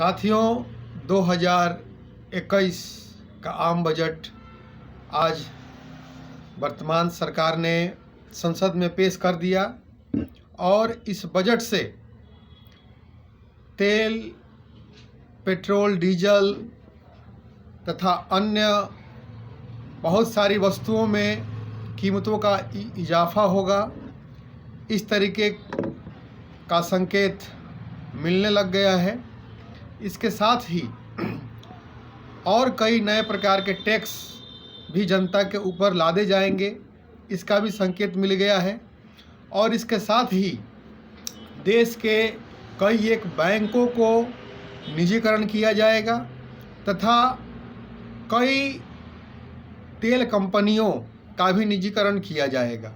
साथियों, 2021 का आम बजट आज वर्तमान सरकार ने संसद में पेश कर दिया और इस बजट से तेल, पेट्रोल, डीजल तथा अन्य बहुत सारी वस्तुओं में कीमतों का इजाफा होगा, इस तरीके का संकेत मिलने लग गया है। इसके साथ ही और कई नए प्रकार के टैक्स भी जनता के ऊपर लादे जाएंगे, इसका भी संकेत मिल गया है। और इसके साथ ही देश के कई एक बैंकों को निजीकरण किया जाएगा तथा कई तेल कंपनियों का भी निजीकरण किया जाएगा।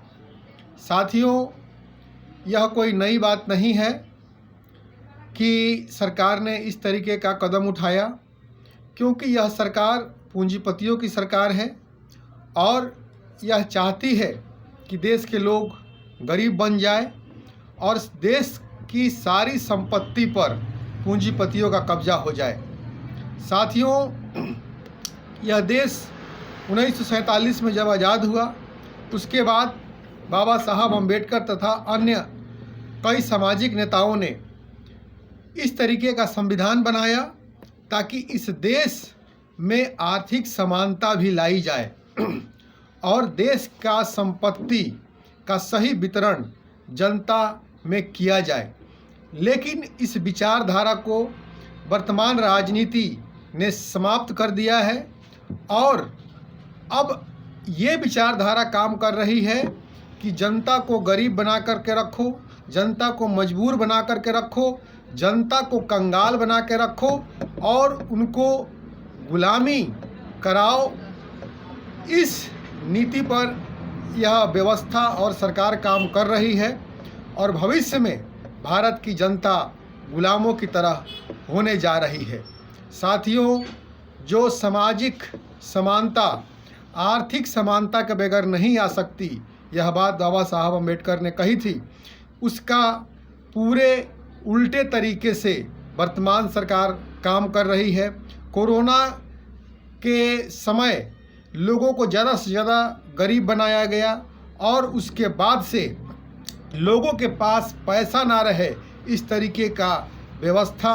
साथियों, यह कोई नई बात नहीं है कि सरकार ने इस तरीके का कदम उठाया, क्योंकि यह सरकार पूंजीपतियों की सरकार है और यह चाहती है कि देश के लोग गरीब बन जाए और देश की सारी संपत्ति पर पूंजीपतियों का कब्जा हो जाए। साथियों, यह देश 1947 में जब आज़ाद हुआ, उसके बाद बाबा साहब अम्बेडकर तथा अन्य कई सामाजिक नेताओं ने इस तरीके का संविधान बनाया ताकि इस देश में आर्थिक समानता भी लाई जाए और देश का संपत्ति का सही वितरण जनता में किया जाए। लेकिन इस विचारधारा को वर्तमान राजनीति ने समाप्त कर दिया है और अब ये विचारधारा काम कर रही है कि जनता को गरीब बना करके रखो, जनता को मजबूर बना करके रखो, जनता को कंगाल बना के रखो और उनको गुलामी कराओ। इस नीति पर यह व्यवस्था और सरकार काम कर रही है और भविष्य में भारत की जनता गुलामों की तरह होने जा रही है। साथियों, जो सामाजिक समानता आर्थिक समानता के बगैर नहीं आ सकती, यह बात बाबा साहब अम्बेडकर ने कही थी, उसका पूरे उल्टे तरीके से वर्तमान सरकार काम कर रही है। कोरोना के समय लोगों को ज़्यादा से ज़्यादा गरीब बनाया गया और उसके बाद से लोगों के पास पैसा ना रहे, इस तरीके का व्यवस्था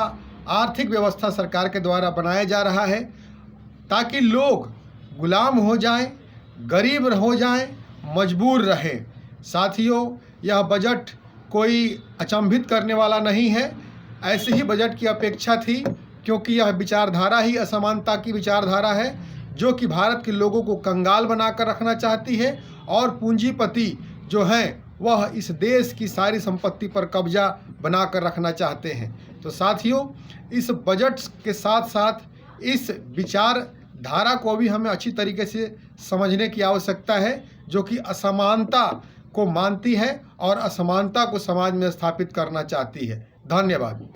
आर्थिक व्यवस्था सरकार के द्वारा बनाया जा रहा है ताकि लोग गुलाम हो जाएं, गरीब हो जाएं, मजबूर रहें। साथियों, यह बजट कोई अचंभित करने वाला नहीं है। ऐसे ही बजट की अपेक्षा थी, क्योंकि यह विचारधारा ही असमानता की विचारधारा है जो कि भारत के लोगों को कंगाल बनाकर रखना चाहती है और पूंजीपति जो हैं वह इस देश की सारी संपत्ति पर कब्जा बनाकर रखना चाहते हैं। तो साथियों, इस बजट के साथ साथ इस विचारधारा को भी हमें अच्छी तरीके से समझने की आवश्यकता है, जो कि असमानता को मानती है और असमानता को समाज में स्थापित करना चाहती है। धन्यवाद।